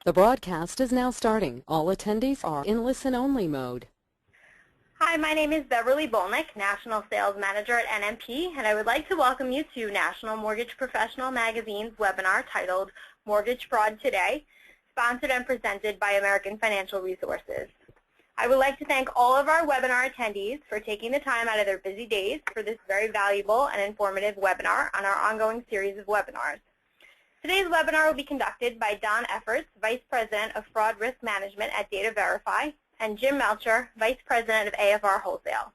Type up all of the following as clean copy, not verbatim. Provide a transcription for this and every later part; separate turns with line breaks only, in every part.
The broadcast is now starting. All attendees are in listen-only mode.
Hi, my name is Beverly Bolnick, National Sales Manager at NMP, and I would like to welcome you to National Mortgage Professional Magazine's webinar titled Mortgage Fraud Today, sponsored and presented by American Financial Resources. I would like to thank all of our webinar attendees for taking the time out of their busy days for this very valuable and informative webinar on our ongoing series of webinars. Today's webinar will be conducted by Don Efforts, Vice President of Fraud Risk Management at Data Verify, and Jim Melcher, Vice President of AFR Wholesale.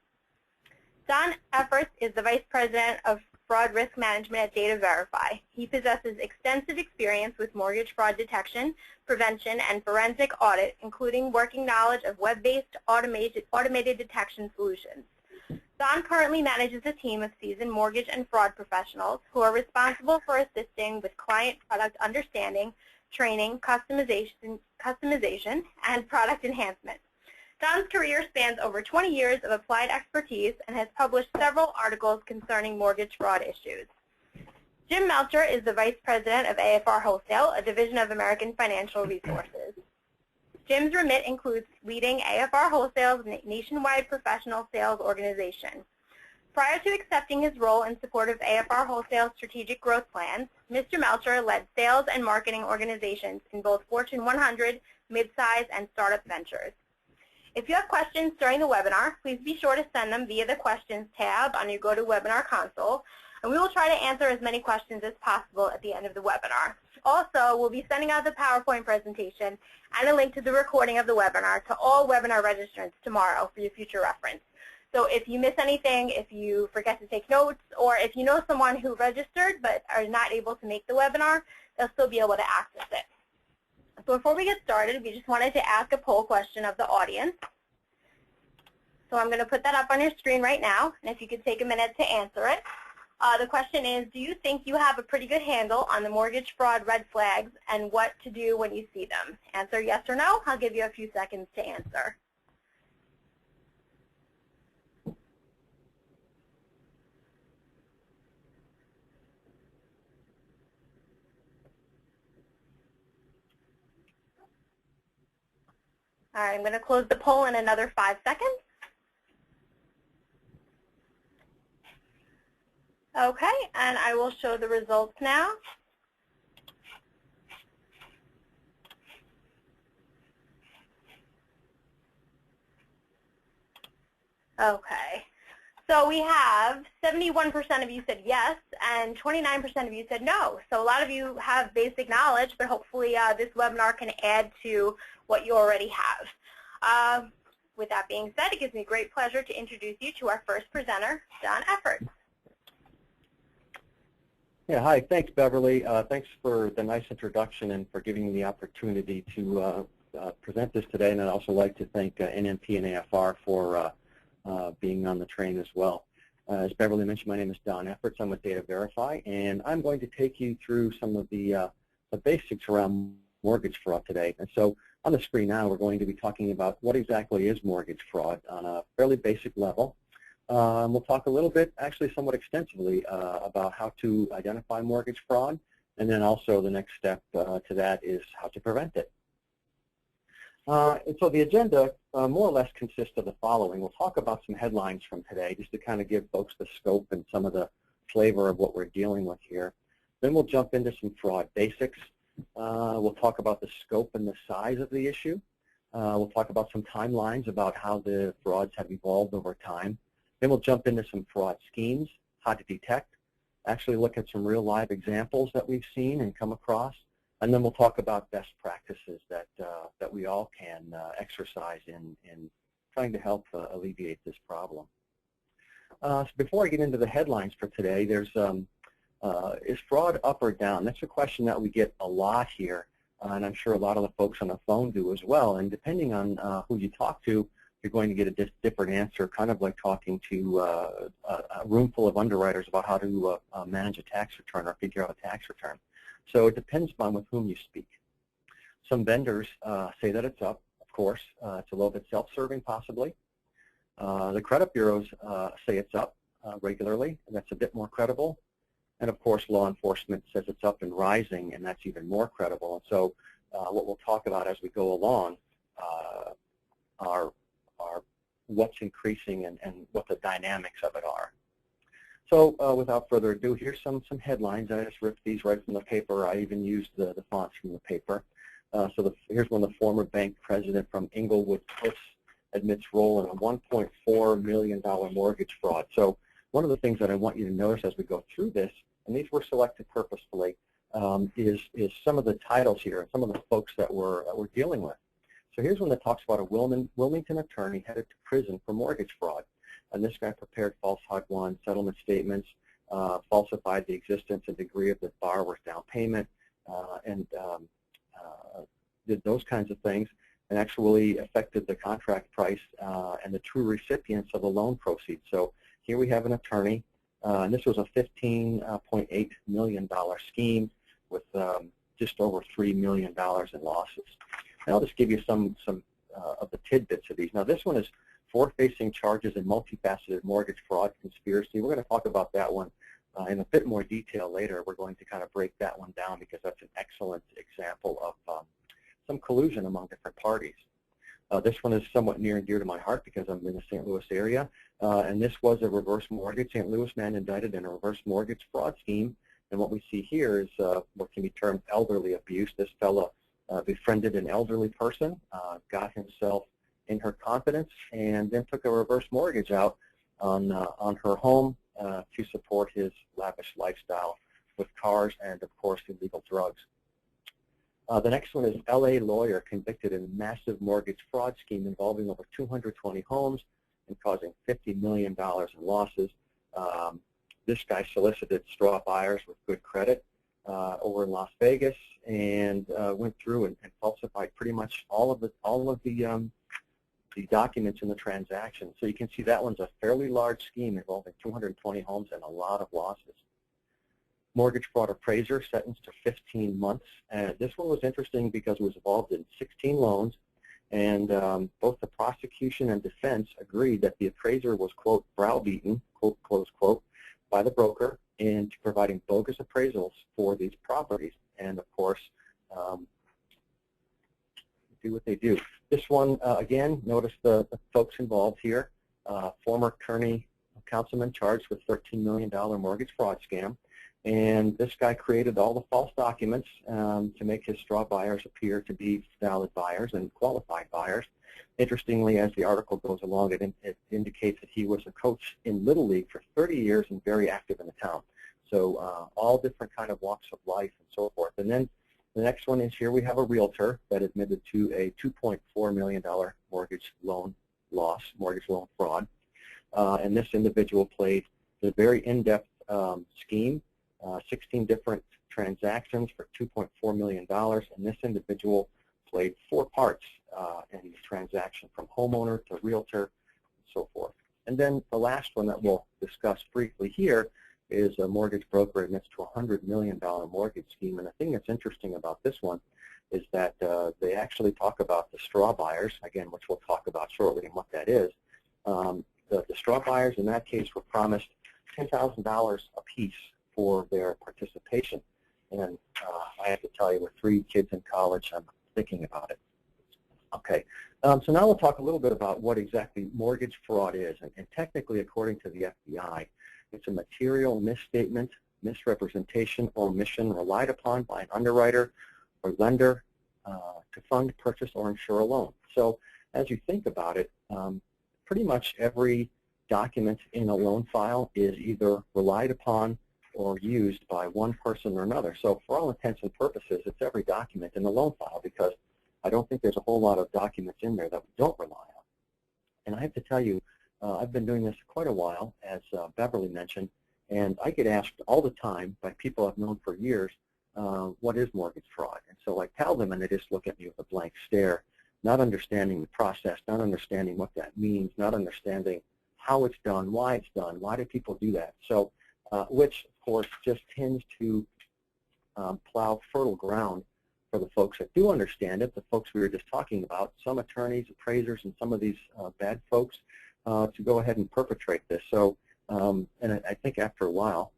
Don Efforts is the Vice President of Fraud Risk Management at Data Verify. He possesses extensive experience with mortgage fraud detection, prevention, and forensic audit, including working knowledge of web-based automated detection solutions. Don currently manages a team of seasoned mortgage and fraud professionals who are responsible for assisting with client product understanding, training, customization, and product enhancement. Don's career spans over 20 years of applied expertise and has published several articles concerning mortgage fraud issues. Jim Melcher is the Vice President of AFR Wholesale, a division of American Financial Resources. Jim's remit includes leading AFR Wholesale's nationwide professional sales organization. Prior to accepting his role in support of AFR Wholesale's strategic growth plans, Mr. Melcher led sales and marketing organizations in both Fortune 100, midsize, and startup ventures. If you have questions during the webinar, please be sure to send them via the Questions tab on your GoToWebinar console, and we will try to answer as many questions as possible at the end of the webinar. Also, we'll be sending out the PowerPoint presentation and a link to the recording of the webinar to all webinar registrants tomorrow for your future reference. So if you miss anything, if you forget to take notes, or if you know someone who registered but are not able to make the webinar, they'll still be able to access it. So before we get started, we just wanted to ask a poll question of the audience. So I'm going to put that up on your screen right now, and if you could take a minute to answer it. The question is, do you think you have a pretty good handle on the mortgage fraud red flags and what to do when you see them? Answer yes or no. I'll give you a few seconds to answer. All right, I'm going to close the poll in another 5 seconds. Okay, and I will show the results now. Okay, so we have 71% of you said yes, and 29% of you said no. So a lot of you have basic knowledge, but hopefully this webinar can add to what you already have. With that being said, it gives me great pleasure to introduce you to our first presenter, Don Efforts.
Yeah, hi. Thanks, Beverly. Thanks for the nice introduction and for giving me the opportunity to present this today. And I'd also like to thank NMP and AFR for being on the train as well. As Beverly mentioned, my name is Don Efforts. I'm with Data Verify, and I'm going to take you through some of the basics around mortgage fraud today. And so on the screen now, we're going to be talking about what exactly is mortgage fraud on a fairly basic level. We'll talk a little bit, actually somewhat extensively, about how to identify mortgage fraud, and then also the next step to that is how to prevent it. And so the agenda more or less consists of the following. We'll talk about some headlines from today just to kind of give folks the scope and some of the flavor of what we're dealing with here. Then we'll jump into some fraud basics. We'll talk about the scope and the size of the issue. We'll talk about some timelines about how the frauds have evolved over time. Then we'll jump into some fraud schemes, how to detect, actually look at some real live examples that we've seen and come across, and then we'll talk about best practices that we all can exercise in trying to help alleviate this problem. So before I get into the headlines for today, there's is fraud up or down? That's a question that we get a lot here, and I'm sure a lot of the folks on the phone do as well. And depending on who you talk to, you're going to get a different answer, kind of like talking to a room full of underwriters about how to manage a tax return or figure out a tax return. So it depends upon with whom you speak. Some vendors say that it's up, of course. It's a little bit self-serving, possibly. The credit bureaus say it's up regularly, and that's a bit more credible. And of course, law enforcement says it's up and rising, and that's even more credible. And so what we'll talk about as we go along are what's increasing and what the dynamics of it are. So without further ado, here's some headlines. I just ripped these right from the paper. I even used the fonts from the paper. Here's one: the former bank president from Inglewood Cliffs admits role in a $1.4 million mortgage fraud. So one of the things that I want you to notice as we go through this, and these were selected purposefully, is some of the titles here and some of the folks that we're dealing with. So here's one that talks about a Wilmington attorney headed to prison for mortgage fraud. And this guy prepared false HUD-1 settlement statements, falsified the existence and degree of the borrower's down payment, and did those kinds of things, and actually affected the contract price and the true recipients of the loan proceeds. So here we have an attorney, and this was a $15.8 million scheme with just over $3 million in losses. And I'll just give you some of the tidbits of these. Now this one is facing charges in multifaceted mortgage fraud conspiracy. We're going to talk about that one in a bit more detail later. We're going to kind of break that one down because that's an excellent example of some collusion among different parties. This one is somewhat near and dear to my heart because I'm in the St. Louis area, and this was a reverse mortgage. St. Louis man indicted in a reverse mortgage fraud scheme, and what we see here is what can be termed elderly abuse. This fellow befriended an elderly person, got himself in her confidence, and then took a reverse mortgage out on her home to support his lavish lifestyle with cars and, of course, illegal drugs. The next one is L.A. lawyer convicted in a massive mortgage fraud scheme involving over 220 homes and causing $50 million in losses. This guy solicited straw buyers with good credit over in Las Vegas and went through and falsified pretty much all of the documents in the transaction. So you can see that one's a fairly large scheme involving 220 homes and a lot of losses. Mortgage fraud appraiser sentenced to 15 months. This one was interesting because it was involved in 16 loans, and both the prosecution and defense agreed that the appraiser was, quote, browbeaten, quote, close quote, by the broker into providing bogus appraisals for these properties. And of course, do what they do. This one, again, notice the folks involved here. Former councilman charged with $13 million mortgage fraud scam. And this guy created all the false documents to make his straw buyers appear to be valid buyers and qualified buyers. Interestingly, as the article goes along, it indicates that he was a coach in Little League for 30 years and very active in the town. So all different kind of walks of life and so forth. And then the next one is here we have a realtor that admitted to a $2.4 million mortgage loan fraud. And this individual played a very in-depth scheme, 16 different transactions for $2.4 million. And this individual played 4 parts in the transaction, from homeowner to realtor and so forth. And then the last one that we'll discuss briefly here is a mortgage broker admits to a $100 million mortgage scheme. And the thing that's interesting about this one is that they actually talk about the straw buyers, again, which we'll talk about shortly and what that is. The straw buyers in that case were promised $10,000 a piece for their participation. And I have to tell you, with 3 kids in college, I'm thinking about it. Okay, so now we'll talk a little bit about what exactly mortgage fraud is. And technically, according to the FBI, it's a material misstatement, misrepresentation, or omission relied upon by an underwriter or lender to fund, purchase, or insure a loan. So as you think about it, pretty much every document in a loan file is either relied upon or used by one person or another. So for all intents and purposes, it's every document in the loan file, because I don't think there's a whole lot of documents in there that we don't rely on. And I have to tell you, I've been doing this quite a while, as Beverly mentioned, and I get asked all the time by people I've known for years, what is mortgage fraud? And so I tell them, and they just look at me with a blank stare, not understanding the process, not understanding what that means, not understanding how it's done, why do people do that? So, which, of course, just tends to plow fertile ground for the folks that do understand it, the folks we were just talking about, some attorneys, appraisers, and some of these bad folks, to go ahead and perpetrate this. So, and I think after a while,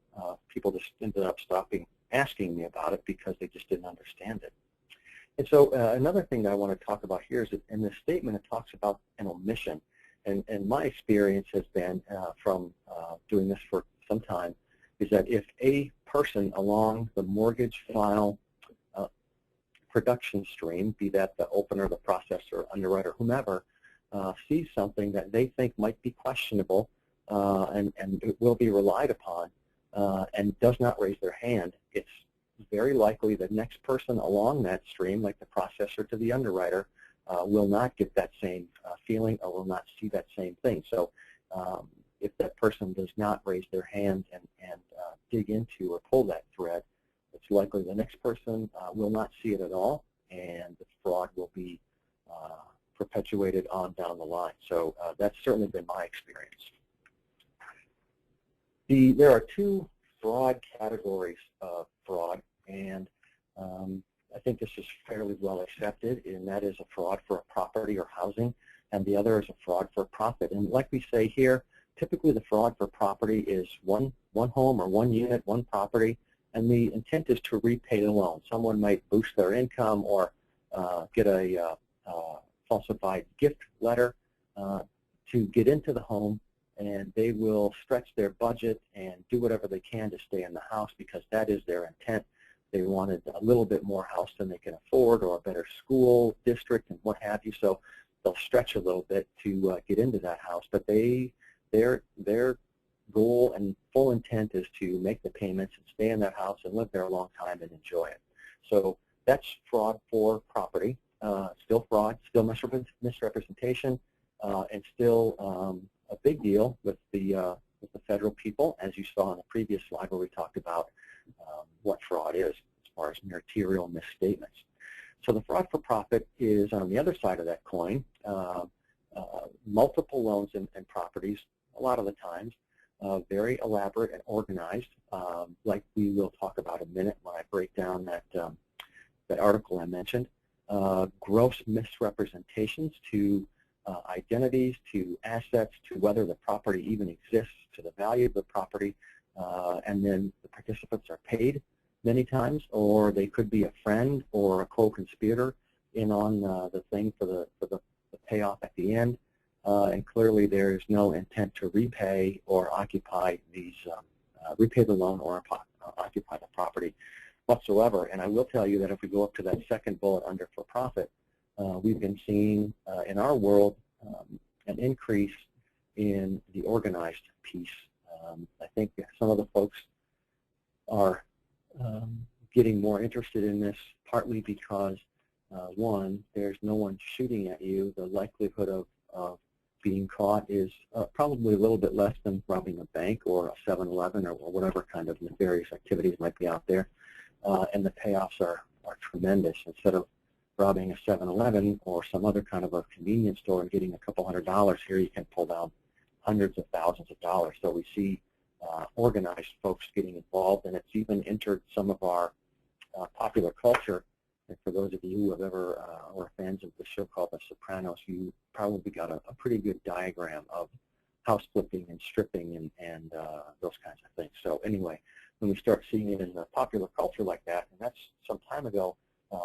people just ended up stopping asking me about it because they just didn't understand it. And so another thing that I want to talk about here is that in this statement it talks about an omission. And my experience has been from doing this for some time is that if a person along the mortgage file production stream, be that the opener, the processor, underwriter, whomever, sees something that they think might be questionable and it will be relied upon and does not raise their hand, it's very likely the next person along that stream, like the processor to the underwriter, will not get that same feeling or will not see that same thing. So if that person does not raise their hand and dig into or pull that thread, it's likely the next person will not see it at all, and the fraud will be perpetuated on down the line. So that's certainly been my experience. There are two broad categories of fraud, and I think this is fairly well accepted, and that is a fraud for a property or housing, and the other is a fraud for profit. And like we say here, typically the fraud for property is one home or one unit, one property, and the intent is to repay the loan. Someone might boost their income or get a falsified gift letter to get into the home, and they will stretch their budget and do whatever they can to stay in the house because that is their intent. They wanted a little bit more house than they can afford, or a better school district and what have you, so they'll stretch a little bit to get into that house. But their goal and full intent is to make the payments and stay in that house and live there a long time and enjoy it. So that's fraud for property. Still fraud, still misrepresentation, and still a big deal with the federal people, as you saw in the previous slide where we talked about what fraud is as far as material misstatements. So the fraud for profit is on the other side of that coin. Multiple loans and properties, a lot of the times, very elaborate and organized, like we will talk about in a minute when I break down that article I mentioned. Gross misrepresentations to identities, to assets, to whether the property even exists, to the value of the property, and then the participants are paid many times, or they could be a friend or a co-conspirator in on the thing for the payoff at the end, and clearly there is no intent to repay or occupy repay the loan or occupy the property whatsoever. And I will tell you that if we go up to that second bullet under for profit, we've been seeing in our world an increase in the organized piece. I think some of the folks are getting more interested in this, partly because, one, there's no one shooting at you. The likelihood of being caught is probably a little bit less than robbing a bank or a 7-Eleven or whatever kind of nefarious activities might be out there. And the payoffs are tremendous. Instead of robbing a 7-Eleven or some other kind of a convenience store and getting a couple $100, here you can pull down hundreds of thousands of dollars. So we see organized folks getting involved, and it's even entered some of our popular culture. And for those of you who have ever or fans of the show called The Sopranos, you probably got a pretty good diagram of house flipping and stripping and those kinds of things. So anyway, when we start seeing it in the popular culture like that, and that's some time ago,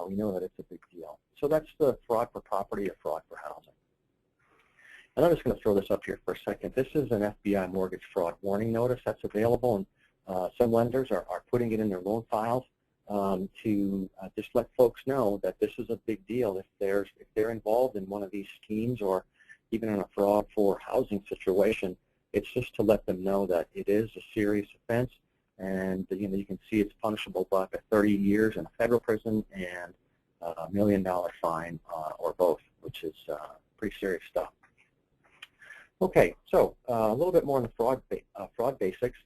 we know that it's a big deal. So that's the fraud for property or fraud for housing. And I'm just going to throw this up here for a second. This is an FBI mortgage fraud warning notice that's available, and some lenders are putting it in their loan files to just let folks know that this is a big deal if they're involved in one of these schemes or even in a fraud for housing situation. It's just to let them know that it is a serious offense, and you can see it's punishable by up to 30 years in a federal prison and $1 million fine or both, which is pretty serious stuff. Okay, so a little bit more on the fraud basics.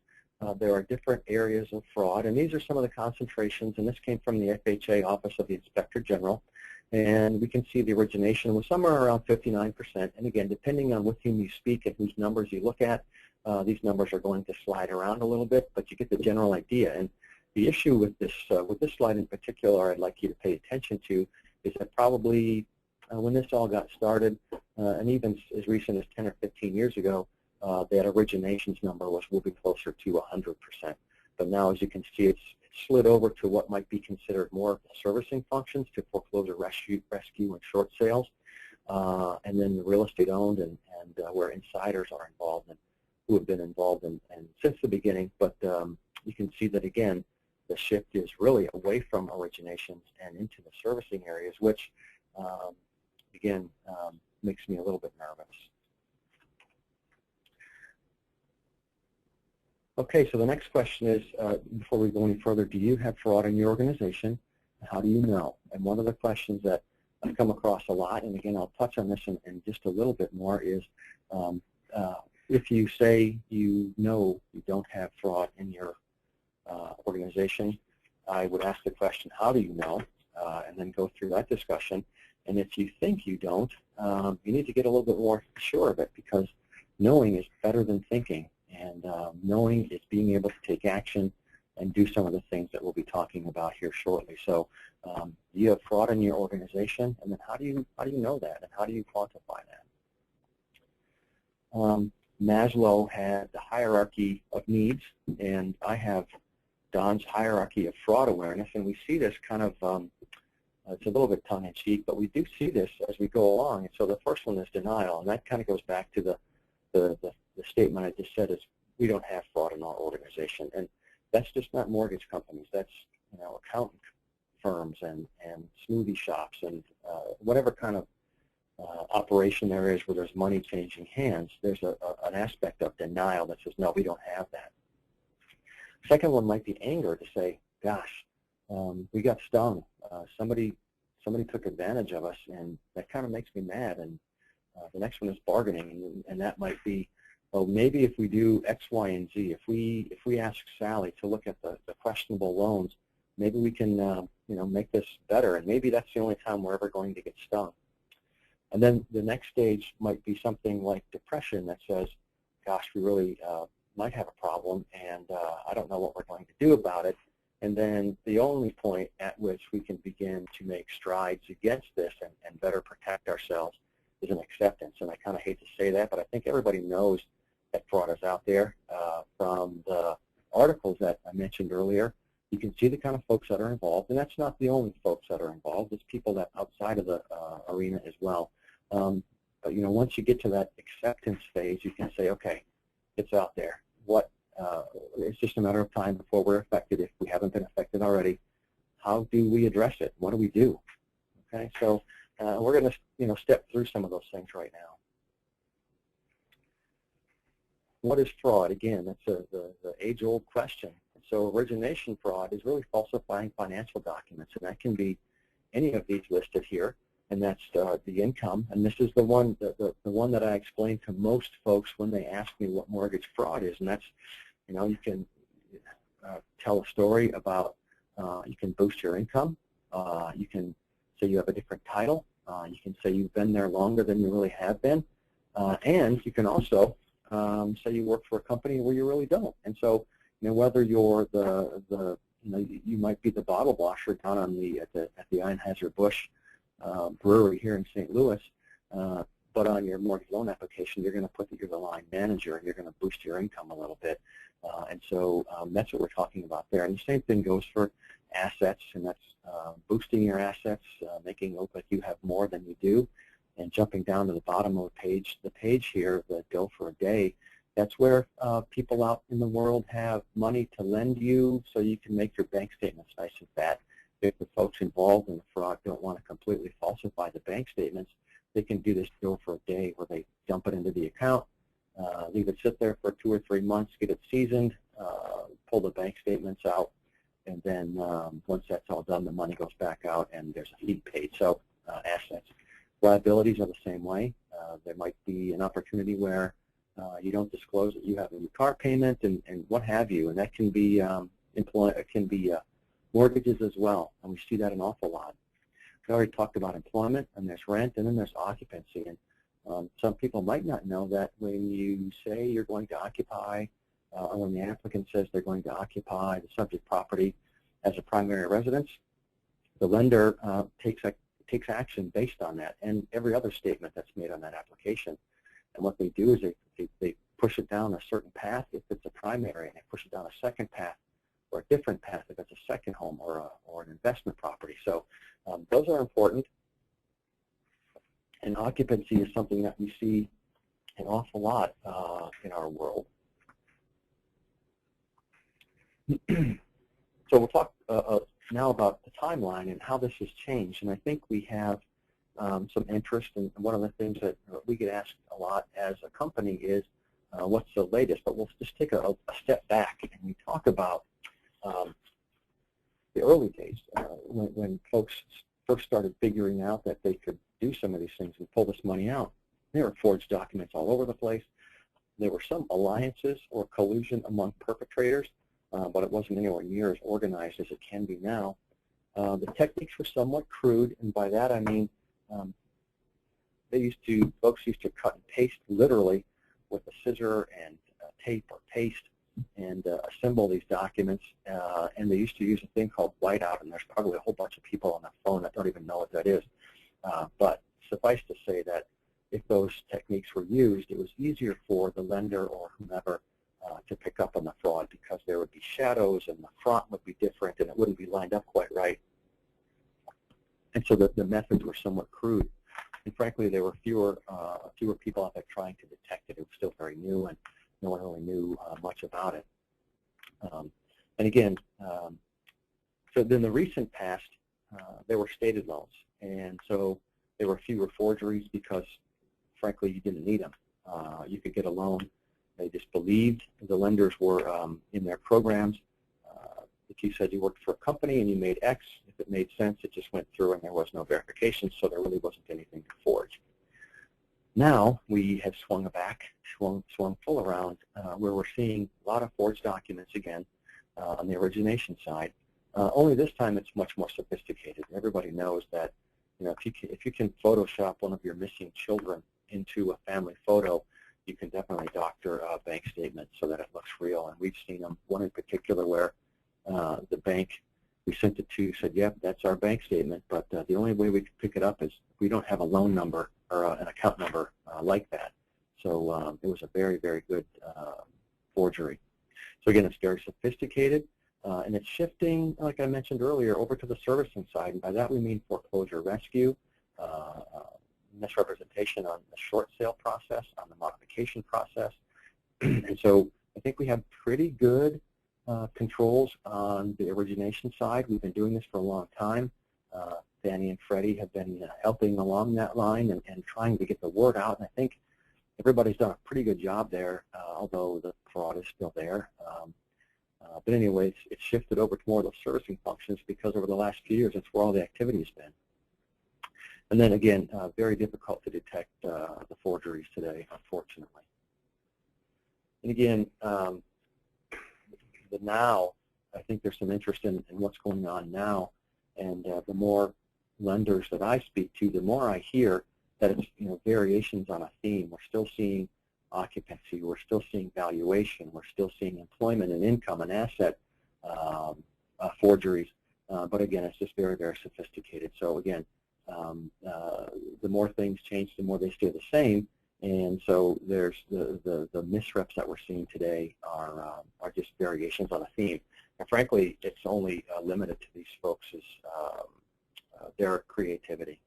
There are different areas of fraud, and these are some of the concentrations, and this came from the FHA Office of the Inspector General, and we can see the origination was somewhere around 59%, and again, depending on with whom you speak and whose numbers you look at, these numbers are going to slide around a little bit, but you get the general idea. And the issue with this slide in particular I'd like you to pay attention to is that probably when this all got started, and even as recent as 10 or 15 years ago, that originations number was moving closer to 100%. But now, as you can see, it's slid over to what might be considered more servicing functions to foreclosure rescue and short sales, and then the real estate owned and where insiders are involved and who have been involved in since the beginning. But you can see that again, the shift is really away from originations and into the servicing areas, which again makes me a little bit nervous. Okay, so the next question is, before we go any further, do you have fraud in your organization? How do you know? And one of the questions that I've come across a lot, and again, I'll touch on this in just a little bit more, is if you say you know you don't have fraud in your organization, I would ask the question, how do you know? And then go through that discussion. And if you think you don't, you need to get a little bit more sure of it, because knowing is better than thinking. And knowing is being able to take action and do some of the things that we'll be talking about here shortly. So do you have fraud in your organization? And then how do you know that? And how do you quantify that? Maslow had the hierarchy of needs, and I have Don's hierarchy of fraud awareness. And we see this kind of, it's a little bit tongue-in-cheek, but we do see this as we go along. And so the first one is denial, and that kind of goes back to the statement I just said is we don't have fraud in our organization, and that's just not mortgage companies. That's accountant firms and smoothie shops and whatever kind of operation there is where there's money changing hands. There's an aspect of denial that says no, we don't have that. Second one might be anger, to say, gosh, we got stung. Somebody took advantage of us, and that kind of makes me mad. And the next one is bargaining, and that might be, well, maybe if we do X, Y, and Z, if we ask Sally to look at the questionable loans, maybe we can make this better, and maybe that's the only time we're ever going to get stung. And then the next stage might be something like depression that says, gosh, we really might have a problem, and I don't know what we're going to do about it. And then the only point at which we can begin to make strides against this and better protect ourselves is an acceptance. And I kind of hate to say that, but I think everybody knows that fraud is out there. From the articles that I mentioned earlier, you can see the kind of folks that are involved, and that's not the only folks that are involved. It's people that outside of the arena as well. But once you get to that acceptance phase, you can say, okay, it's out there. It's just a matter of time before we're affected. If we haven't been affected already, how do we address it? What do we do? Okay, so we're going to step through some of those things right now. What is fraud? Again, that's the age-old question. So origination fraud is really falsifying financial documents, and that can be any of these listed here, and that's the income. And this is the one that I explain to most folks when they ask me what mortgage fraud is, and that's, you can tell a story about, you can boost your income, you can say you have a different title, you can say you've been there longer than you really have been, and you can also say you work for a company where you really don't. And so, whether you're you might be the bottle washer down on at the Anheuser-Busch brewery here in St. Louis, but on your mortgage loan application, you're going to put that you're the line manager, and you're going to boost your income a little bit. And so that's what we're talking about there. And the same thing goes for assets, and that's boosting your assets, making it look like you have more than you do. And jumping down to the bottom of the page here, the dough for a day, that's where people out in the world have money to lend you so you can make your bank statements nice and fat. If the folks involved in the fraud don't want to completely falsify the bank statements, they can do this dough for a day where they dump it into the account, leave it sit there for 2 or 3 months, get it seasoned, pull the bank statements out, and then once that's all done, the money goes back out and there's a fee paid. So assets. Liabilities are the same way. There might be an opportunity where you don't disclose that you have a new car payment and what have you, and that can be mortgages as well, and we see that an awful lot. We already talked about employment, and there's rent, and then there's occupancy. And some people might not know that when you say you're going to occupy, or when the applicant says they're going to occupy the subject property as a primary residence, the lender takes action based on that and every other statement that's made on that application. And what they do is they push it down a certain path if it's a primary, and they push it down a second path or a different path if it's a second home or an investment property. So those are important. And occupancy is something that we see an awful lot in our world. So we'll talk now about the timeline and how this has changed. And I think we have some interest, and one of the things that we get asked a lot as a company is, what's the latest? But we'll just take a step back and we talk about the early days when folks first started figuring out that they could do some of these things and pull this money out. There were forged documents all over the place. There were some alliances or collusion among perpetrators, but it wasn't anywhere near as organized as it can be now. The techniques were somewhat crude, and by that I mean folks used to cut and paste literally with a scissor and tape or paste and assemble these documents, and they used to use a thing called whiteout, and there's probably a whole bunch of people on the phone that don't even know what that is. But suffice to say that if those techniques were used, it was easier for the lender or whomever to pick up on the fraud because there would be shadows and the front would be different and it wouldn't be lined up quite right. And so the methods were somewhat crude. And frankly, there were fewer people out there trying to detect it. It was still very new and no one really knew much about it. And again, so in the recent past, there were stated loans. And so there were fewer forgeries because, frankly, you didn't need them. You could get a loan. They just believed the lenders were in their programs. If you said you worked for a company and you made X, if it made sense, it just went through and there was no verification, so there really wasn't anything to forge. Now we have swung full around where we're seeing a lot of forged documents again on the origination side. Only this time it's much more sophisticated. Everybody knows that if you can Photoshop one of your missing children into a family photo, you can definitely doctor a bank statement so that it looks real. And we've seen them, one in particular where the bank we sent it to said, yep, that's our bank statement, but the only way we can pick it up is we don't have a loan number or an account number like that. So it was a very, very good forgery. So again, it's very sophisticated, and it's shifting, like I mentioned earlier, over to the servicing side. And by that we mean foreclosure rescue, misrepresentation on the short sale process, on the modification process. And so I think we have pretty good controls on the origination side. We've been doing this for a long time. Fannie and Freddie have been helping along that line and trying to get the word out. And I think everybody's done a pretty good job there, although the fraud is still there. But anyway, it's shifted over to more of those servicing functions because over the last few years, that's where all the activity has been. And then again, very difficult to detect the forgeries today, unfortunately. And again, now, I think there's some interest in what's going on now, and the more lenders that I speak to, the more I hear that it's variations on a theme. We're still seeing occupancy, we're still seeing valuation, we're still seeing employment and income and asset forgeries, but again, it's just very, very sophisticated. So again, the more things change, the more they stay the same. And so there's the misreps that we're seeing today are just variations on a theme. And frankly, it's only limited to these folks' their creativity.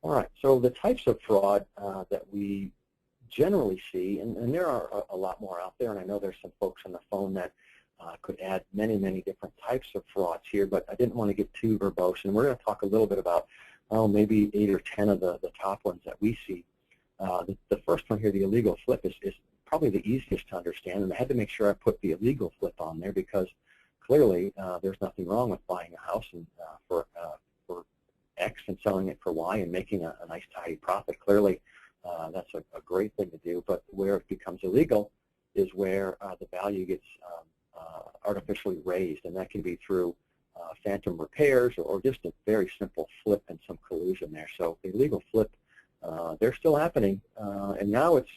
All right, so the types of fraud that we generally see, and there are a lot more out there, and I know there's some folks on the phone that could add many, many different types of frauds here, but I didn't want to get too verbose, and we're going to talk a little bit about maybe 8 or 10 of the top ones that we see. The first one here, the illegal flip, is probably the easiest to understand, and I had to make sure I put the illegal flip on there because clearly there's nothing wrong with buying a house and for X and selling it for Y and making a nice tidy profit. Clearly that's a great thing to do, but where it becomes illegal is where the value gets artificially raised, and that can be through phantom repairs or just a very simple flip and some collusion there. So the illegal flip, they're still happening, and now it's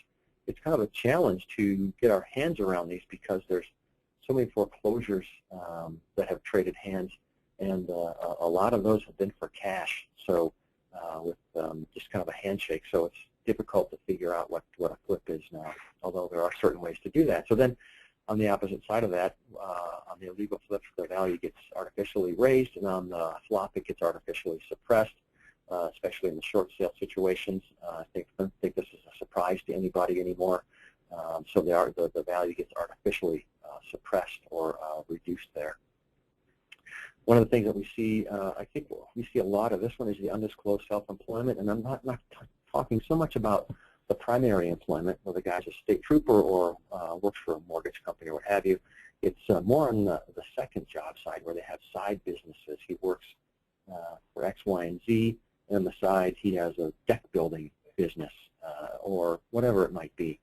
kind of a challenge to get our hands around these because there's so many foreclosures that have traded hands, and a lot of those have been for cash. So with just kind of a handshake. So difficult to figure out what a flip is now, although there are certain ways to do that. So then on the opposite side of that, on the illegal flips, the value gets artificially raised, and on the flop, it gets artificially suppressed, especially in the short sale situations. I don't think this is a surprise to anybody anymore. So the value gets artificially suppressed or reduced there. One of the things that we see, I think we see a lot of this one, is the undisclosed self-employment, and I'm not talking so much about the primary employment, where the guy's a state trooper or works for a mortgage company or what have you. It's more on the second job side, where they have side businesses. He works for X, Y, and Z, and on the side he has a deck building business or whatever it might be.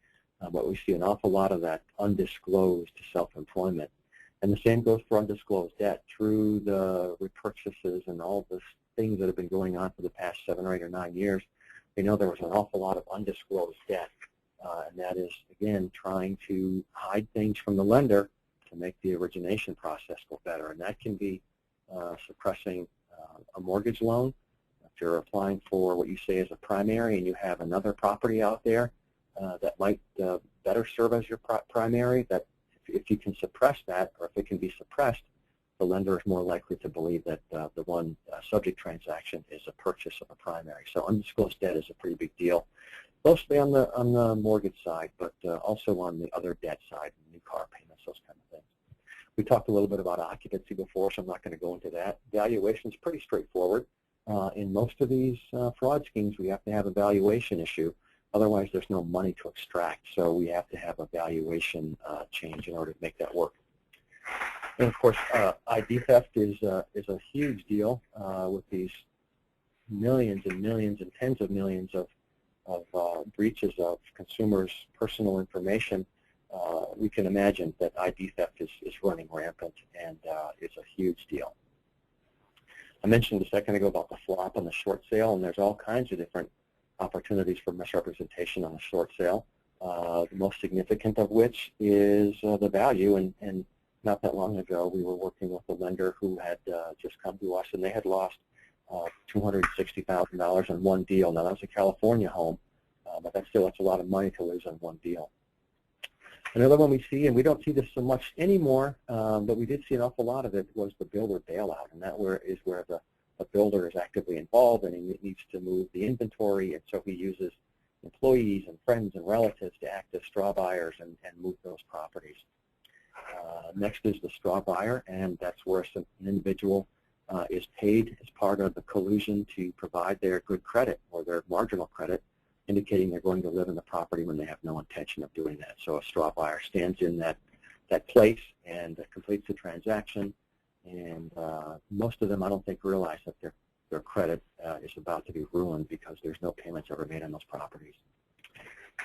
But we see an awful lot of that undisclosed self-employment. And the same goes for undisclosed debt. Through the repurchases and all the things that have been going on for the past 7 or 8 or 9 years, we know there was an awful lot of undisclosed debt. And that is, again, trying to hide things from the lender to make the origination process go better. And that can be suppressing a mortgage loan. If you're applying for what you say is a primary and you have another property out there that might better serve as your primary, that if you can suppress that, or if it can be suppressed, the lender is more likely to believe that the one subject transaction is a purchase of a primary. So undisclosed debt is a pretty big deal, mostly on the mortgage side, but also on the other debt side, new car payments, those kind of things. We talked a little bit about occupancy before, so I'm not going to go into that. Valuation is pretty straightforward. In most of these fraud schemes, we have to have a valuation issue. Otherwise, there's no money to extract, so we have to have a valuation change in order to make that work. And of course, ID theft is a huge deal with these millions and millions and tens of millions of breaches of consumers' personal information. We can imagine that ID theft is running rampant, and it's a huge deal. I mentioned a second ago about the flop and the short sale, and there's all kinds of different opportunities for misrepresentation on a short sale, the most significant of which is the value. And not that long ago, we were working with a lender who had just come to us, and they had lost $260,000 on one deal. Now, that was a California home, but that's a lot of money to lose on one deal. Another one we see, and we don't see this so much anymore, but we did see an awful lot of it, was the builder bailout, and that is where the builder is actively involved, and he needs to move the inventory, and so he uses employees and friends and relatives to act as straw buyers and move those properties. Next is the straw buyer, and that's where an individual is paid as part of the collusion to provide their good credit or their marginal credit, indicating they're going to live in the property when they have no intention of doing that. So a straw buyer stands in that place and completes the transaction. And most of them, I don't think, realize that their credit is about to be ruined because there's no payments ever made on those properties.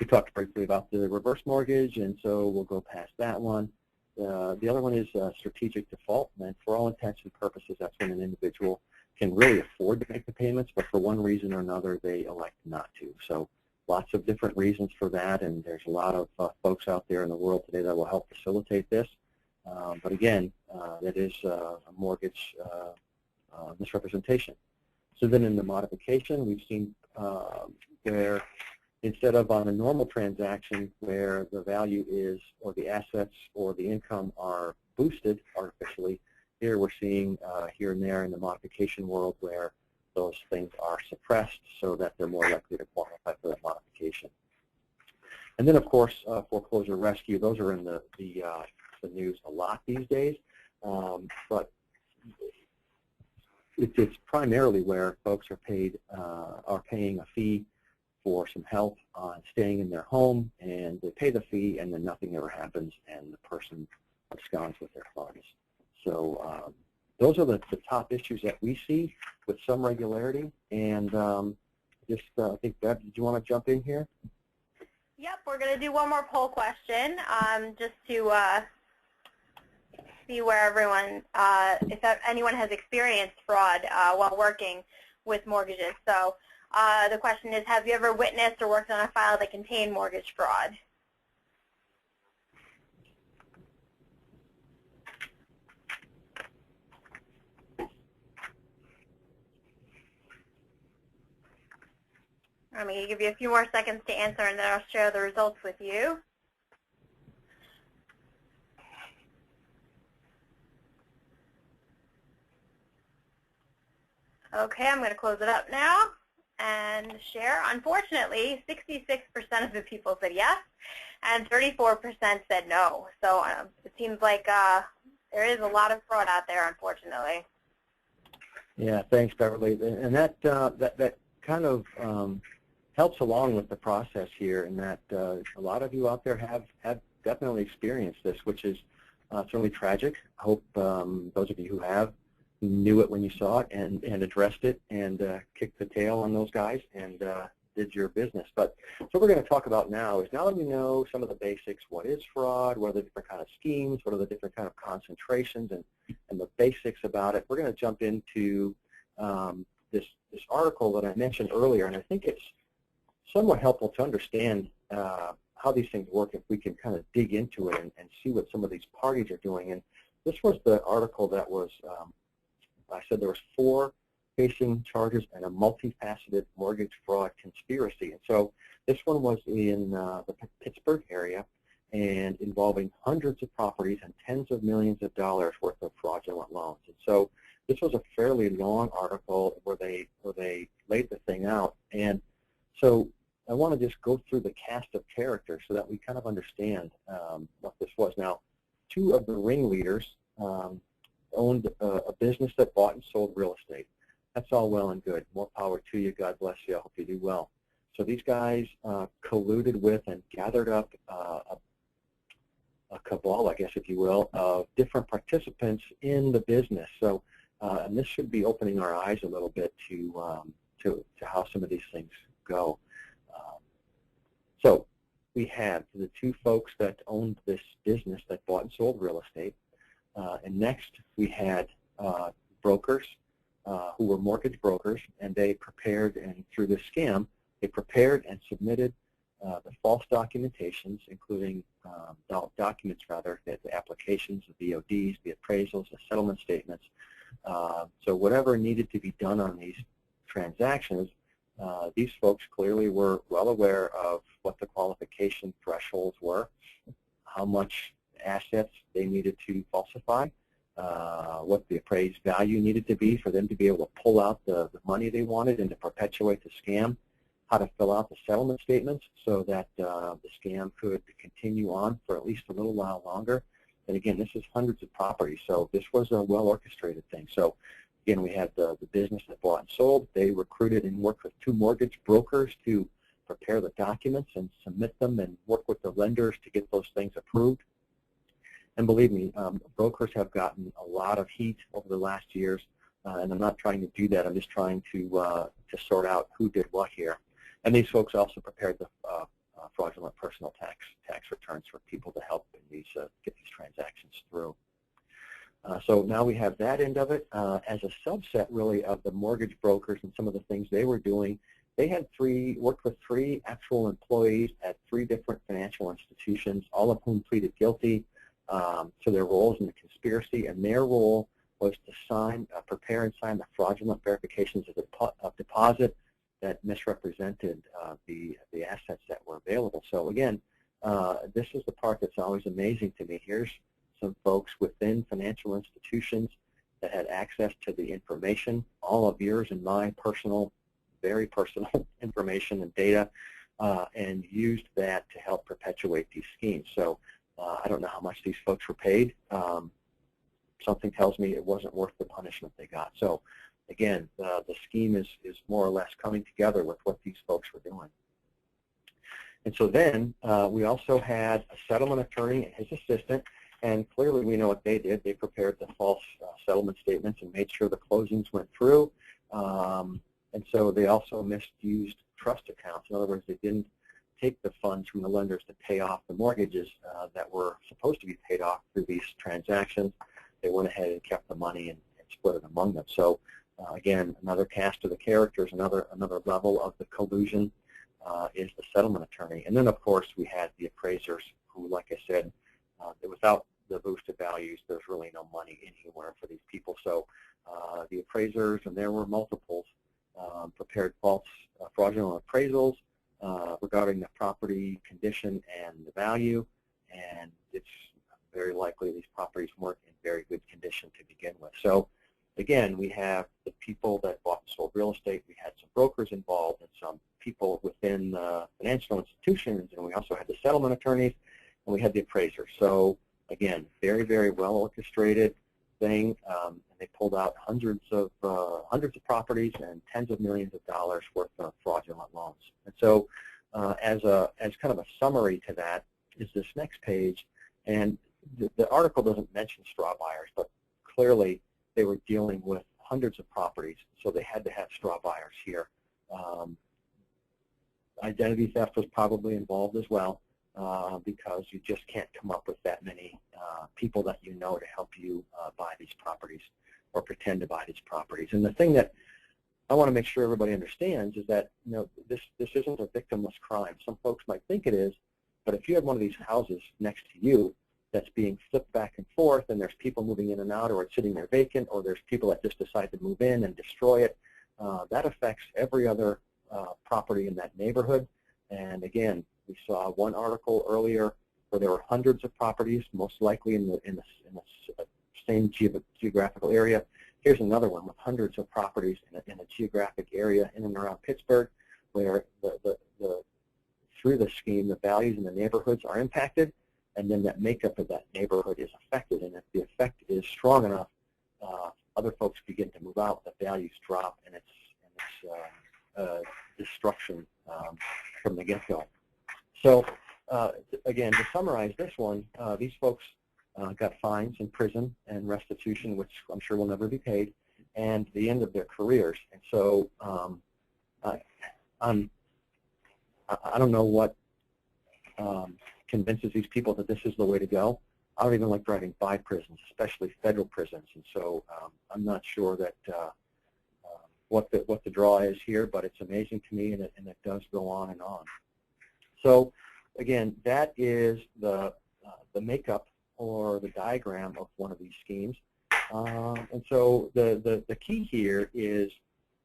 We talked briefly about the reverse mortgage, and so we'll go past that one. The other one is strategic default, and for all intents and purposes, that's when an individual can really afford to make the payments, but for one reason or another, they elect not to. So lots of different reasons for that, and there's a lot of folks out there in the world today that will help facilitate this. But again, that is a mortgage misrepresentation. So then in the modification, we've seen where instead of on a normal transaction where the value is, or the assets or the income are boosted artificially, here we're seeing here and there in the modification world where those things are suppressed so that they're more likely to qualify for that modification. And then, of course, foreclosure rescue. Those are in the news a lot these days, but it's primarily where folks are paying a fee for some help on staying in their home, and they pay the fee, and then nothing ever happens, and the person absconds with their funds. So those are the top issues that we see with some regularity. And I think, Bev, did you want to jump in here?
Yep, we're going to do one more poll question just to see where everyone, if anyone has experienced fraud while working with mortgages. So the question is, have you ever witnessed or worked on a file that contained mortgage fraud? I'm going to give you a few more seconds to answer, and then I'll share the results with you. Okay, I'm going to close it up now and share. Unfortunately, 66% of the people said yes, and 34% said no. So it seems like there is a lot of fraud out there, unfortunately.
Yeah, thanks, Beverly. And that kind of helps along with the process here, in that a lot of you out there have definitely experienced this, which is certainly tragic. I hope those of you who have knew it when you saw it and addressed it and kicked the tail on those guys and did your business. But what we're going to talk about now is, now that we know some of the basics, what is fraud, what are the different kind of schemes, what are the different kind of concentrations, and the basics about it, we're going to jump into this article that I mentioned earlier, and I think it's somewhat helpful to understand how these things work if we can kind of dig into it and see what some of these parties are doing. And this was the article that was, I said there was 4 facing charges and a multifaceted mortgage fraud conspiracy. And so this one was in the Pittsburgh area and involving hundreds of properties and tens of millions of dollars worth of fraudulent loans. And so this was a fairly long article where they laid the thing out. And so I want to just go through the cast of characters so that we kind of understand what this was. Now, 2 of the ringleaders owned a business that bought and sold real estate. That's all well and good. More power to you. God bless you. I hope you do well. So these guys colluded with and gathered up a cabal, I guess, if you will, of different participants in the business. So, and this should be opening our eyes a little bit to how some of these things go. So we have the 2 folks that owned this business that bought and sold real estate. And next we had brokers who were mortgage brokers, and they prepared, and through this scam, they prepared and submitted the false documentations, including documents, rather, the applications, the VODs, the appraisals, the settlement statements. So whatever needed to be done on these transactions, these folks clearly were well aware of what the qualification thresholds were, how much assets they needed to falsify, what the appraised value needed to be for them to be able to pull out the money they wanted and to perpetuate the scam, how to fill out the settlement statements so that the scam could continue on for at least a little while longer. And again, this is hundreds of properties, so this was a well-orchestrated thing. So again, we had the business that bought and sold. They recruited and worked with 2 mortgage brokers to prepare the documents and submit them and work with the lenders to get those things approved. And believe me, brokers have gotten a lot of heat over the last years, and I'm not trying to do that. I'm just trying to sort out who did what here. And these folks also prepared the fraudulent personal tax returns for people to help in these, get these transactions through. So now we have that end of it. As a subset, really, of the mortgage brokers and some of the things they were doing, they had worked with 3 actual employees at 3 different financial institutions, all of whom pleaded guilty to their roles in the conspiracy, and their role was to prepare and sign the fraudulent verifications of deposit that misrepresented the assets that were available. So again, this is the part that's always amazing to me. Here's some folks within financial institutions that had access to the information, all of yours and my personal, very personal information and data, and used that to help perpetuate these schemes. So I don't know how much these folks were paid. Something tells me it wasn't worth the punishment they got. So again, the scheme is more or less coming together with what these folks were doing. And so then we also had a settlement attorney and his assistant, and clearly we know what they did. They prepared the false settlement statements and made sure the closings went through. And so they also misused trust accounts. In other words, they didn't take the funds from the lenders to pay off the mortgages that were supposed to be paid off through these transactions. They went ahead and kept the money and split it among them. So again, another cast of the characters, another level of the collusion is the settlement attorney. And then, of course, we had the appraisers who, like I said, without the boosted values, there's really no money anywhere for these people. So the appraisers, and there were multiples, prepared false fraudulent appraisals regarding the property condition and the value, and it's very likely these properties weren't in very good condition to begin with. So again, we have the people that bought and sold real estate, we had some brokers involved and some people within financial institutions, and we also had the settlement attorneys, and we had the appraisers. So again, very, very well orchestrated thing, and they pulled out hundreds of properties and tens of millions of dollars worth of fraudulent loans. And so, as kind of a summary to that is this next page, and the article doesn't mention straw buyers, but clearly they were dealing with hundreds of properties, so they had to have straw buyers here. Identity theft was probably involved as well, because you just can't come up with that many people that you know to help you buy these properties or pretend to buy these properties. And the thing that I want to make sure everybody understands is that, you know, this isn't a victimless crime. Some folks might think it is, but if you have one of these houses next to you that's being flipped back and forth, and there's people moving in and out, or it's sitting there vacant, or there's people that just decide to move in and destroy it, that affects every other property in that neighborhood. And again, we saw one article earlier where there were hundreds of properties, most likely in the same geographical area. Here's another one with hundreds of properties in a geographic area in and around Pittsburgh, where through the scheme, the values in the neighborhoods are impacted, and then that makeup of that neighborhood is affected. And if the effect is strong enough, other folks begin to move out, the values drop, and it's destruction from the get-go. So again, to summarize this one, these folks got fines in prison and restitution, which I'm sure will never be paid, and the end of their careers. And so I don't know what convinces these people that this is the way to go. I don't even like driving by prisons, especially federal prisons, and so I'm not sure that what the draw is here, but it's amazing to me, and it does go on and on. So again, that is the makeup or the diagram of one of these schemes. And so the key here is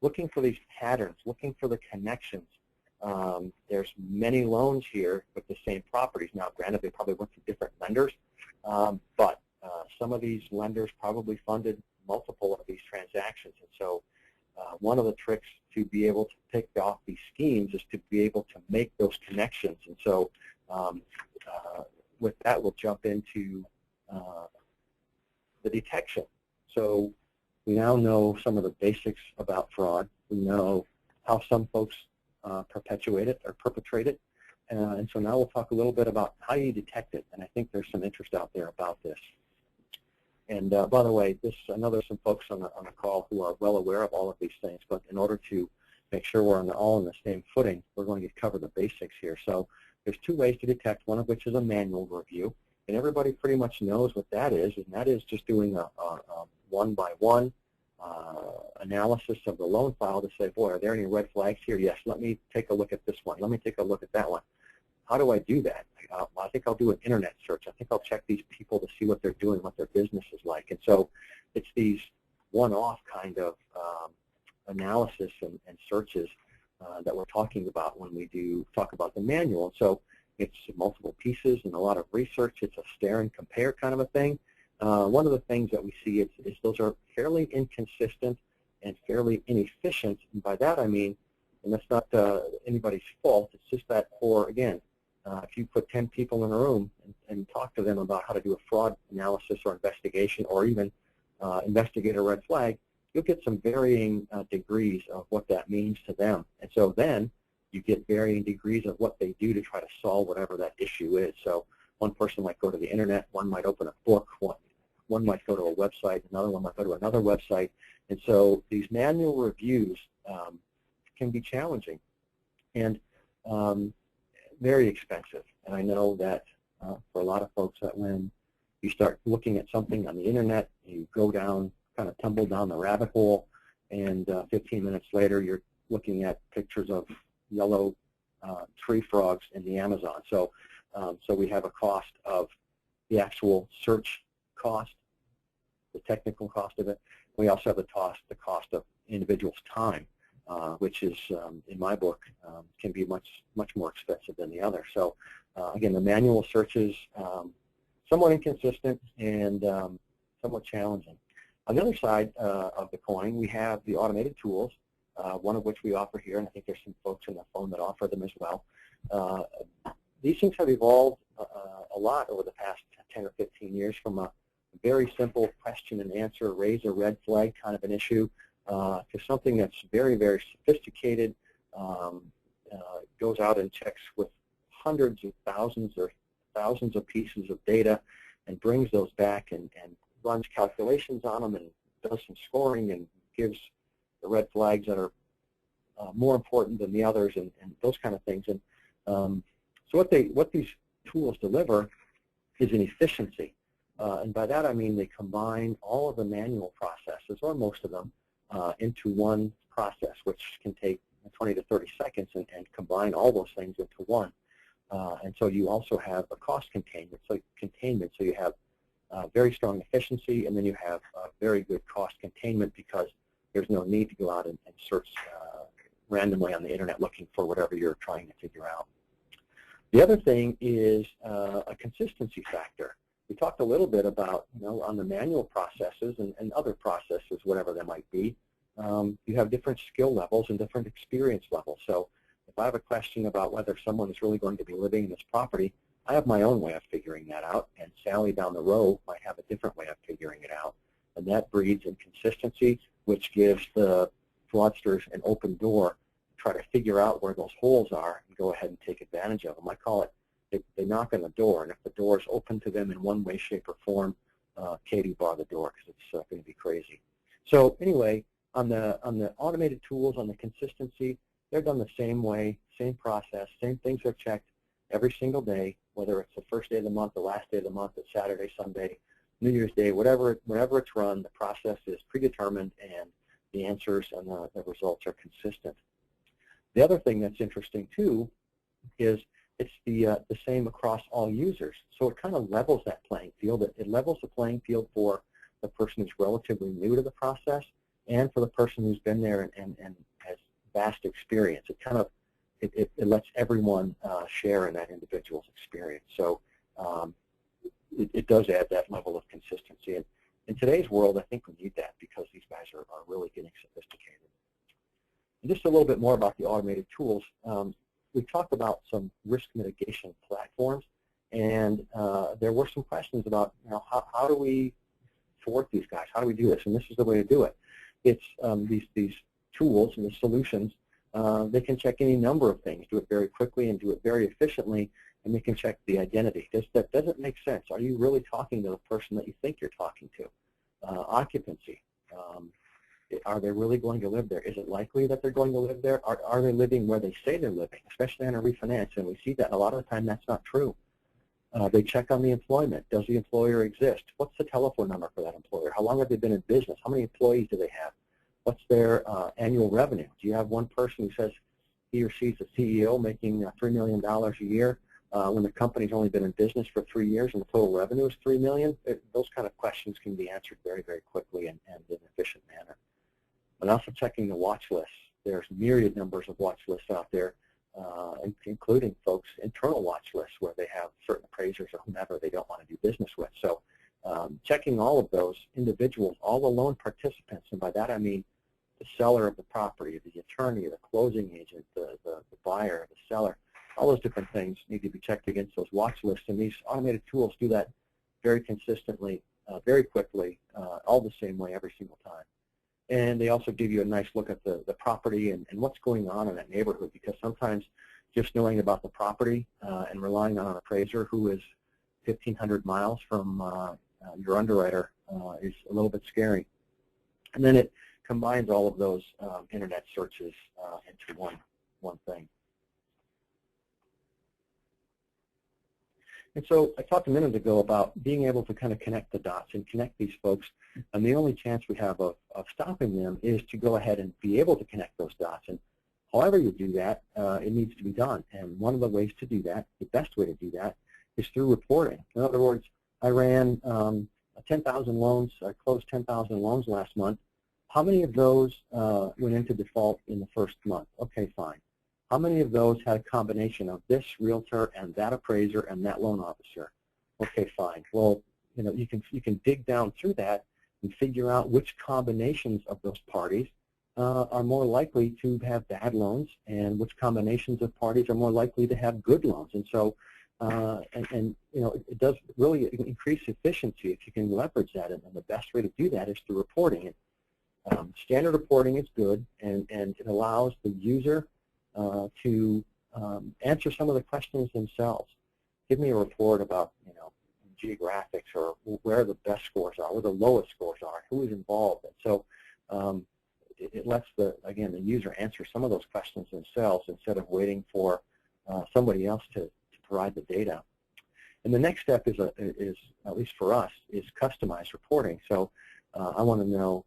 looking for these patterns, looking for the connections. There's many loans here with the same properties. Now, granted, they probably went to different lenders, but some of these lenders probably funded multiple of these transactions. And so one of the tricks to be able to pick off these schemes is to be able to make those connections. And so with that, we'll jump into the detection. So we now know some of the basics about fraud. We know how some folks perpetuate it or perpetrate it. And so now we'll talk a little bit about how you detect it. And I think there's some interest out there about this. And by the way, I know there's some folks on the call who are well aware of all of these things, but in order to make sure we're all on the same footing, we're going to cover the basics here. So there's two ways to detect, one of which is a manual review. And everybody pretty much knows what that is, and that is just doing a one-by-one analysis of the loan file to say, boy, are there any red flags here? Yes, let me take a look at this one. Let me take a look at that one. How do I do that? I think I'll do an internet search. I think I'll check these people to see what they're doing, what their business is like. And so it's these one-off kind of analysis and searches that we're talking about when we talk about the manual. And so it's multiple pieces and a lot of research. It's a stare and compare kind of a thing. One of the things that we see is those are fairly inconsistent and fairly inefficient. And by that I mean, and that's not anybody's fault, it's just that again, if you put 10 people in a room and talk to them about how to do a fraud analysis or investigation, or even investigate a red flag, you'll get some varying degrees of what that means to them. And so then you get varying degrees of what they do to try to solve whatever that issue is. So one person might go to the internet, one might open a book, one might go to a website, another one might go to another website. And so these manual reviews can be challenging and very expensive. And I know that for a lot of folks, that when you start looking at something on the internet, you go down, kind of tumble down the rabbit hole, and 15 minutes later you're looking at pictures of yellow tree frogs in the Amazon. So we have a cost of the actual search cost, the technical cost of it. We also have the cost of individuals' time. which is, in my book, can be much more expensive than the other. So again, the manual searches, somewhat inconsistent and somewhat challenging. On the other side of the coin, we have the automated tools, one of which we offer here, and I think there's some folks on the phone that offer them as well. These things have evolved a lot over the past 10 or 15 years, from a very simple question and answer, raise a red flag kind of an issue, to something that's very, very sophisticated, goes out and checks with hundreds of thousands or thousands of pieces of data and brings those back and runs calculations on them and does some scoring and gives the red flags that are more important than the others and those kind of things. And so what these tools deliver is an efficiency. And by that I mean they combine all of the manual processes, or most of them, into one process, which can take 20 to 30 seconds and combine all those things into one. And so you also have a cost containment. So you have very strong efficiency, and then you have very good cost containment because there's no need to go out and search randomly on the internet looking for whatever you're trying to figure out. The other thing is a consistency factor. We talked a little bit about, on the manual processes and other processes, whatever they might be, you have different skill levels and different experience levels. So if I have a question about whether someone is really going to be living in this property, I have my own way of figuring that out, and Sally down the road might have a different way of figuring it out. And that breeds inconsistency, which gives the fraudsters an open door to try to figure out where those holes are and go ahead and take advantage of them. I call it, they knock on the door, and if the door is open to them in one way, shape, or form, Katie, bar the door, because it's going to be crazy. So anyway, on the automated tools, on the consistency, they're done the same way, same process, same things are checked every single day, whether it's the first day of the month, the last day of the month, it's Saturday, Sunday, New Year's Day, whenever it's run, the process is predetermined and the answers and the results are consistent. The other thing that's interesting too is it's the same across all users. So it kind of levels that playing field. It levels the playing field for the person who's relatively new to the process and for the person who's been there and has vast experience. It kind of it lets everyone share in that individual's experience. So it does add that level of consistency. And in today's world, I think we need that because these guys are really getting sophisticated. And just a little bit more about the automated tools. We talked about some risk mitigation platforms, and there were some questions about, how do we thwart these guys? How do we do this? And this is the way to do it. It's these tools and the solutions. They can check any number of things, do it very quickly and do it very efficiently, and they can check the identity. That doesn't make sense. Are you really talking to the person that you think you're talking to? Occupancy. Are they really going to live there? Is it likely that they're going to live there? Are they living where they say they're living, especially on a refinance? And we see that a lot of the time that's not true. They check on the employment. Does the employer exist? What's the telephone number for that employer? How long have they been in business? How many employees do they have? What's their annual revenue? Do you have one person who says he or she's a CEO making $3 million a year when the company's only been in business for 3 years and the total revenue is $3 million? Those kind of questions can be answered very, very quickly and in an efficient manner. But also checking the watch lists. There's myriad numbers of watch lists out there, including folks' internal watch lists where they have certain appraisers or whomever they don't want to do business with. So checking all of those individuals, all the loan participants, and by that I mean the seller of the property, the attorney, the closing agent, the buyer, the seller, all those different things need to be checked against those watch lists, and these automated tools do that very consistently, very quickly, all the same way every single time. And they also give you a nice look at the property and what's going on in that neighborhood, because sometimes just knowing about the property and relying on an appraiser who is 1,500 miles from your underwriter is a little bit scary. And then it combines all of those internet searches into one thing. And so I talked a minute ago about being able to kind of connect the dots and connect these folks, and the only chance we have of stopping them is to go ahead and be able to connect those dots. And however you do that, it needs to be done. And one of the ways to do that, the best way to do that, is through reporting. In other words, I ran 10,000 loans. I closed 10,000 loans last month. How many of those went into default in the first month? Okay, fine. How many of those had a combination of this realtor and that appraiser and that loan officer? Okay, fine. Well, you know, you can dig down through that and figure out which combinations of those parties are more likely to have bad loans and which combinations of parties are more likely to have good loans. And so, you know, it does really increase efficiency if you can leverage that. And the best way to do that is through reporting it. Standard reporting is good, and it allows the user to answer some of the questions themselves. Give me a report about, you know, geographics, or where the best scores are, where the lowest scores are, who is involved. And so it lets the user answer some of those questions themselves instead of waiting for somebody else to provide the data. And the next step is at least for us, is customized reporting. So I want to know,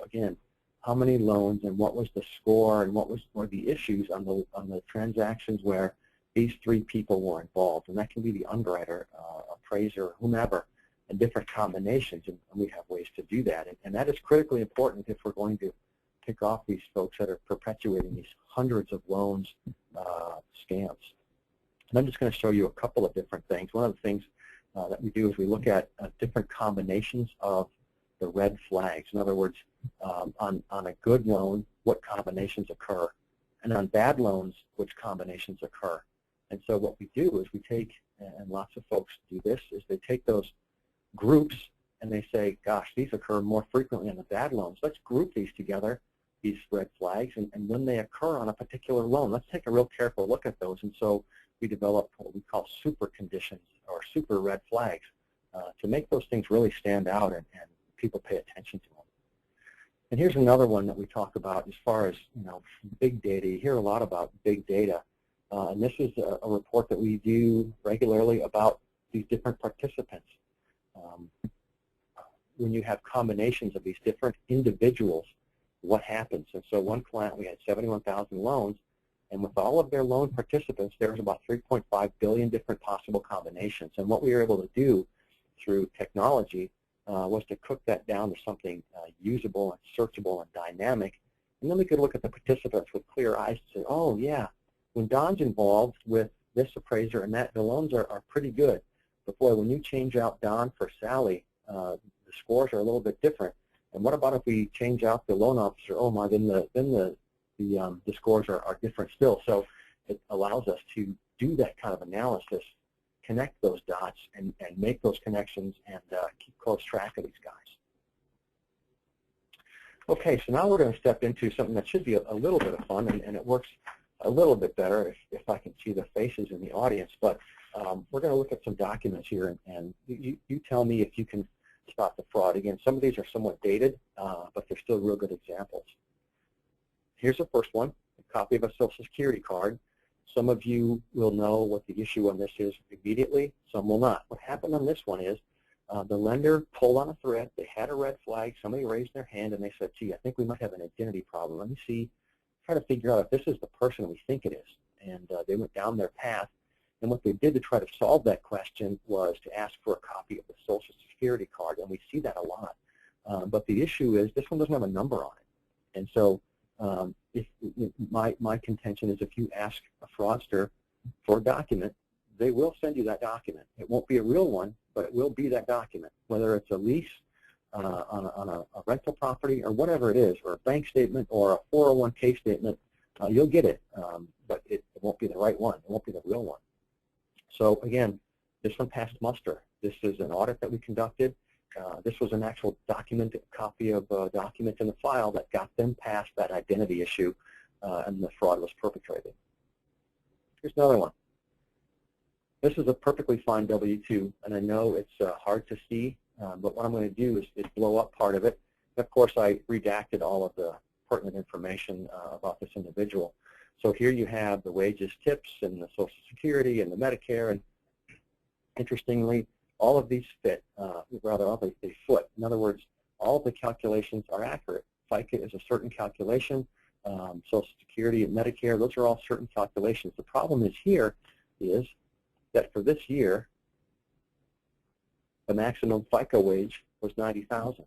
again, how many loans and what was the score and what were the issues on the transactions where these three people were involved. And that can be the underwriter, appraiser, whomever, and different combinations, and we have ways to do that. And that is critically important if we're going to pick off these folks that are perpetuating these hundreds of loans scams. And I'm just going to show you a couple of different things. One of the things that we do is we look at different combinations of the red flags. In other words, on a good loan, what combinations occur, and on bad loans, which combinations occur. And so what we do is we take, and lots of folks do this, is they take those groups and they say, gosh, these occur more frequently on the bad loans. Let's group these together, these red flags, and when they occur on a particular loan, let's take a real careful look at those. And so we develop what we call super conditions or super red flags to make those things really stand out and people pay attention to them. And here's another one that we talk about as far as, you know, big data. You hear a lot about big data. And this is a report that we do regularly about these different participants. When you have combinations of these different individuals, what happens? And so one client, we had 71,000 loans, and with all of their loan participants, there was about 3.5 billion different possible combinations. And what we were able to do through technology was to cook that down to something usable and searchable and dynamic. And then we could look at the participants with clear eyes and say, oh, yeah, when Don's involved with this appraiser and that, the loans are pretty good. But boy, when you change out Don for Sally, the scores are a little bit different. And what about if we change out the loan officer? Oh my, then the scores are different still. So it allows us to do that kind of analysis, connect those dots, and make those connections and keep close track of these guys. Okay, so now we're going to step into something that should be a little bit of fun, and it works a little bit better if I can see the faces in the audience. But we're going to look at some documents here, and you tell me if you can spot the fraud. Again, some of these are somewhat dated, but they're still real good examples. Here's the first one, a copy of a Social Security card. Some of you will know what the issue on this is immediately. Some will not. What happened on this one is the lender pulled on a thread. They had a red flag. Somebody raised their hand, and they said, gee, I think we might have an identity problem. Let me see, try to figure out if this is the person we think it is. And they went down their path. And what they did to try to solve that question was to ask for a copy of the Social Security card, and we see that a lot. But the issue is this one doesn't have a number on it. And so my contention is if you ask a fraudster for a document, they will send you that document. It won't be a real one, but it will be that document, whether it's a lease on a rental property or whatever it is, or a bank statement or a 401k statement. You'll get it, but it won't be the right one. It won't be the real one. So again, this one passed muster. This is an audit that we conducted. This was an actual document, a copy of a document in the file that got them past that identity issue, and the fraud was perpetrated. Here's another one. This is a perfectly fine W-2, and I know it's hard to see, but what I'm going to do is blow up part of it. And of course, I redacted all of the pertinent information about this individual. So here you have the wages, tips, and the Social Security, and the Medicare, and interestingly, all of these fit, rather, they foot. In other words, all of the calculations are accurate. FICA is a certain calculation. Social Security and Medicare, those are all certain calculations. The problem is here is that for this year, the maximum FICA wage was $90,000.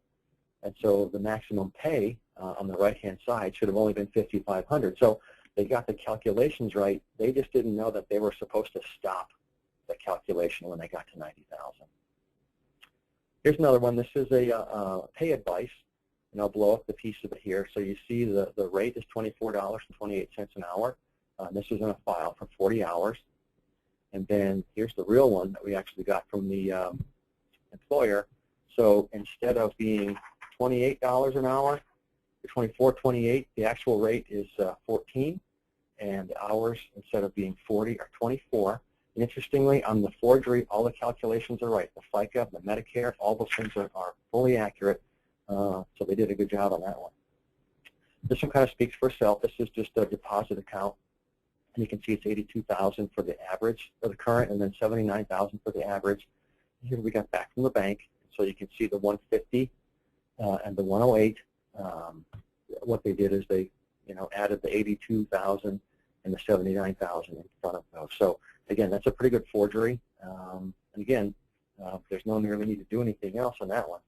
And so the maximum pay on the right-hand side should have only been $5,500. So they got the calculations right. They just didn't know that they were supposed to stop the calculation when they got to $90,000. Here's another one. This is a pay advice, and I'll blow up the piece of it here. So you see the rate is $24.28 an hour. This is in a file for 40 hours. And then here's the real one that we actually got from the employer. So instead of being $28 an hour, $24.28, the actual rate is 14, and hours instead of being 40 are 24. And interestingly, on the forgery, all the calculations are right. The FICA, the Medicare, all those things are fully accurate. So they did a good job on that one. This one kind of speaks for itself. This is just a deposit account. And you can see it's $82,000 for the average of the current, and then $79,000 for the average. Here we got back from the bank, so you can see the 150 and the 108. What they did is they, added the 82,000 and the 79,000 in front of those. So again, that's a pretty good forgery. And again, there's no really need to do anything else on that one.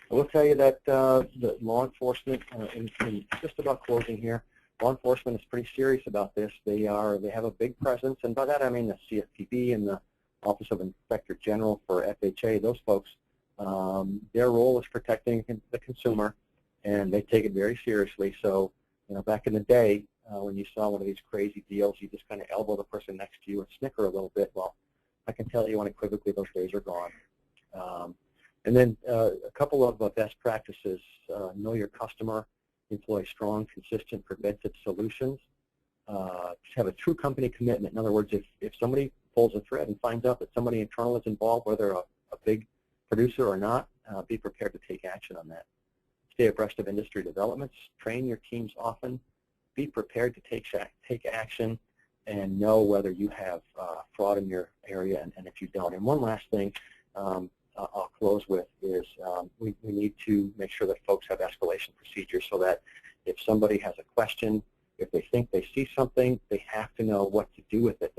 I will tell you that the law enforcement, in just about closing here, law enforcement is pretty serious about this. They have a big presence, and by that I mean the CFPB and the Office of Inspector General for FHA. Those folks, their role is protecting the consumer, and they take it very seriously. So, back in the day, when you saw one of these crazy deals, you just kind of elbow the person next to you and snicker a little bit. Well, I can tell you unequivocally those days are gone. And then a couple of best practices: know your customer, employ strong, consistent, preventive solutions. Have a true company commitment. In other words, if somebody pulls a thread and finds out that somebody internal is involved, whether a big producer or not, be prepared to take action on that. Stay abreast of industry developments. Train your teams often. Be prepared to take action, and know whether you have fraud in your area and if you don't. And one last thing I'll close with is we need to make sure that folks have escalation procedures, so that if somebody has a question, if they think they see something, they have to know what to do with it.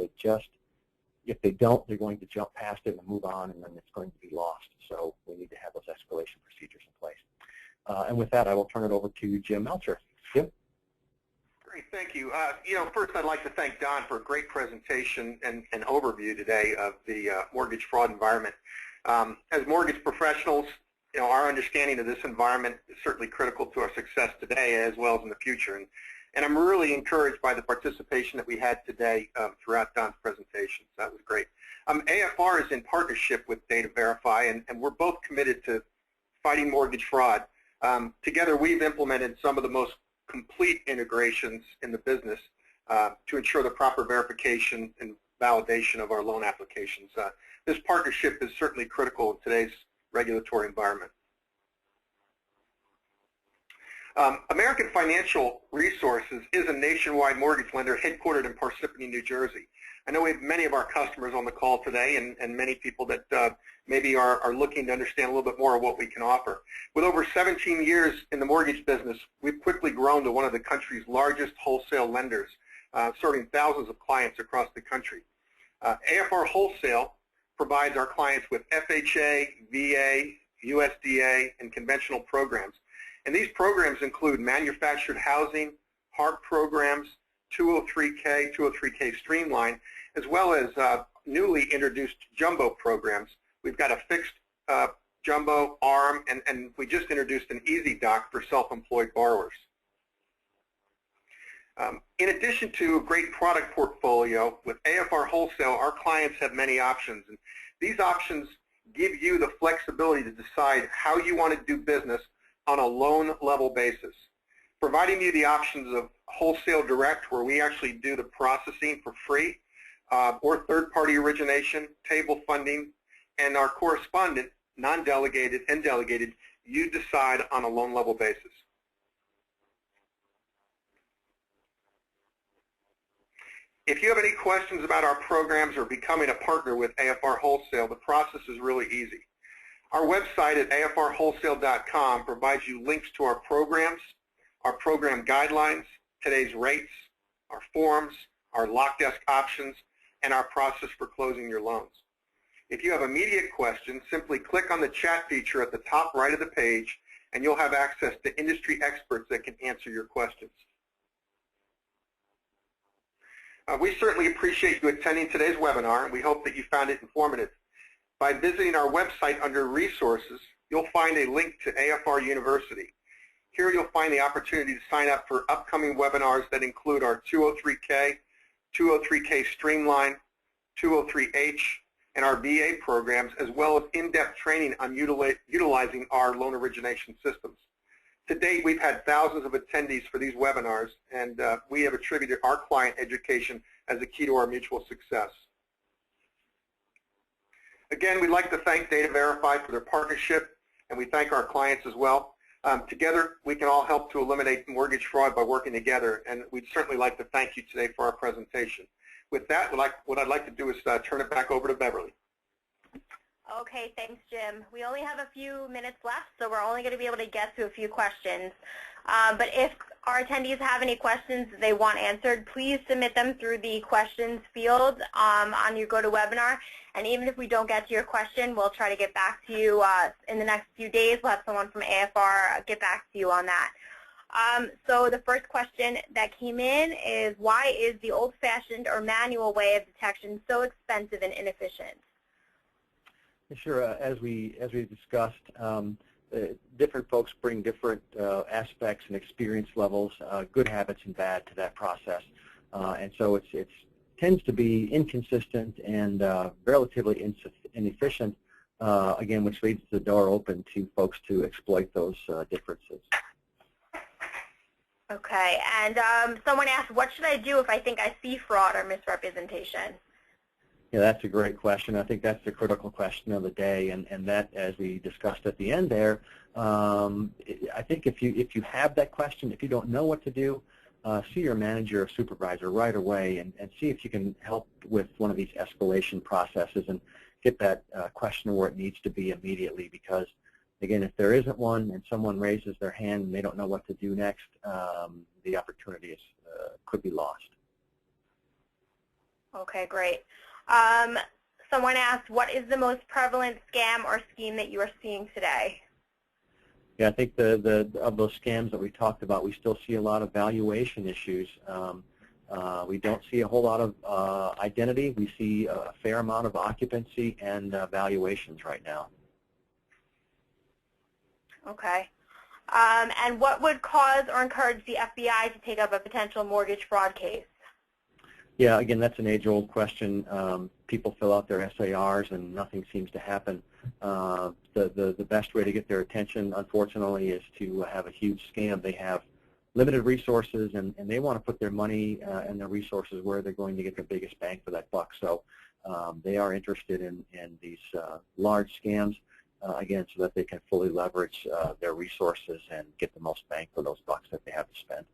If they don't, they're going to jump past it and move on, and then it's going to be lost. So we need to have those escalation procedures in place. And with that, I will turn it over to Jim Melcher. Jim?
Great, thank you. First I'd like to thank Don for a great presentation and overview today of the mortgage fraud environment. As mortgage professionals, our understanding of this environment is certainly critical to our success today as well as in the future. And I'm really encouraged by the participation that we had today throughout Don's presentation. So that was great. AFR is in partnership with Data Verify, and we're both committed to fighting mortgage fraud. Together, we've implemented some of the most complete integrations in the business to ensure the proper verification and validation of our loan applications. This partnership is certainly critical in today's regulatory environment. American Financial Resources is a nationwide mortgage lender headquartered in Parsippany, New Jersey. I know we have many of our customers on the call today, and many people that maybe are looking to understand a little bit more of what we can offer. With over 17 years in the mortgage business, we've quickly grown to one of the country's largest wholesale lenders, serving thousands of clients across the country. AFR Wholesale provides our clients with FHA, VA, USDA, and conventional programs. And these programs include manufactured housing, HARP programs, 203K, 203K Streamline, as well as newly introduced jumbo programs. We've got a fixed jumbo, ARM, and we just introduced an Easy Doc for self-employed borrowers. In addition to a great product portfolio, with AFR Wholesale, our clients have many options. And these options give you the flexibility to decide how you want to do business on a loan level basis, providing you the options of wholesale direct, where we actually do the processing for free, or third-party origination, table funding, and our correspondent, non-delegated and delegated, you decide on a loan level basis. If you have any questions about our programs or becoming a partner with AFR Wholesale, the process is really easy. Our website at afrwholesale.com provides you links to our programs, our program guidelines, today's rates, our forms, our lock desk options, and our process for closing your loans. If you have immediate questions, simply click on the chat feature at the top right of the page, and you'll have access to industry experts that can answer your questions. We certainly appreciate you attending today's webinar, and we hope that you found it informative. By visiting our website under Resources, you'll find a link to AFR University. Here you'll find the opportunity to sign up for upcoming webinars that include our 203K, 203K Streamline, 203H, and our BA programs, as well as in-depth training on utilizing our loan origination systems. To date, we've had thousands of attendees for these webinars, and we have attributed our client education as a key to our mutual success. Again, we'd like to thank Data Verify for their partnership, and we thank our clients as well. Together, we can all help to eliminate mortgage fraud by working together, and we'd certainly like to thank you today for our presentation. With that, what I'd like to do is turn it back over to Beverly.
Okay, thanks, Jim. We only have a few minutes left, so we're only going to be able to get to a few questions. But if our attendees have any questions that they want answered, please submit them through the questions field on your GoToWebinar. And even if we don't get to your question, we'll try to get back to you in the next few days. We'll have someone from AFR get back to you on that. So the first question that came in is, why is the old-fashioned or manual way of detection so expensive and inefficient?
Sure. As we discussed, different folks bring different aspects and experience levels, good habits and bad, to that process, and so it tends to be inconsistent and relatively inefficient. Again, which leaves the door open to folks to exploit those differences.
Okay. And someone asked, what should I do if I think I see fraud or misrepresentation?
Yeah, that's a great question. I think that's the critical question of the day, and that, as we discussed at the end there, I think if you have that question, if you don't know what to do, see your manager or supervisor right away and see if you can help with one of these escalation processes and get that question where it needs to be immediately, because, again, if there isn't one and someone raises their hand and they don't know what to do next, the opportunity could be lost.
Okay, great. Someone asked, what is the most prevalent scam or scheme that you are seeing today?
Yeah, I think of those scams that we talked about, we still see a lot of valuation issues. We don't see a whole lot of identity. We see a fair amount of occupancy and valuations right now.
Okay. And what would cause or encourage the FBI to take up a potential mortgage fraud case?
Yeah, again, that's an age-old question. People fill out their SARs and nothing seems to happen. The best way to get their attention, unfortunately, is to have a huge scam. They have limited resources, and they want to put their money and their resources where they're going to get the biggest bang for that buck. So they are interested in these large scams, again, so that they can fully leverage their resources and get the most bang for those bucks that they have to spend.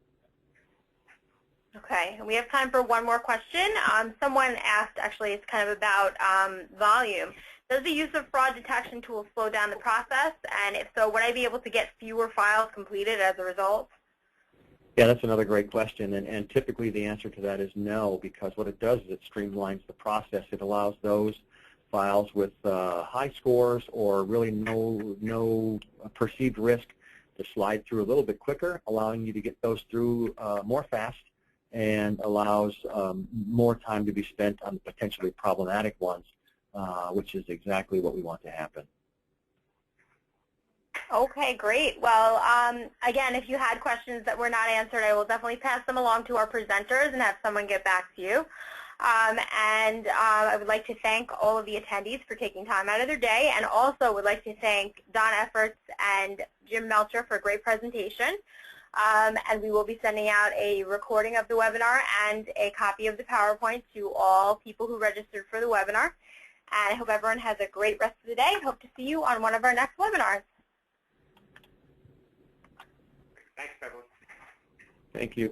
Okay, and we have time for one more question. Someone asked, actually, it's kind of about volume. Does the use of fraud detection tools slow down the process? And if so, would I be able to get fewer files completed as a result?
Yeah, that's another great question, and typically the answer to that is no, because what it does is it streamlines the process. It allows those files with high scores or really no perceived risk to slide through a little bit quicker, allowing you to get those through more fast, and allows more time to be spent on the potentially problematic ones, which is exactly what we want to happen.
Okay, great. Well, again, if you had questions that were not answered, I will definitely pass them along to our presenters and have someone get back to you. I would like to thank all of the attendees for taking time out of their day, and also would like to thank Don Efforts and Jim Melcher for a great presentation. And we will be sending out a recording of the webinar and a copy of the PowerPoint to all people who registered for the webinar. And I hope everyone has a great rest of the day. Hope to see you on one of our next webinars.
Thanks, Beverly.
Thank you.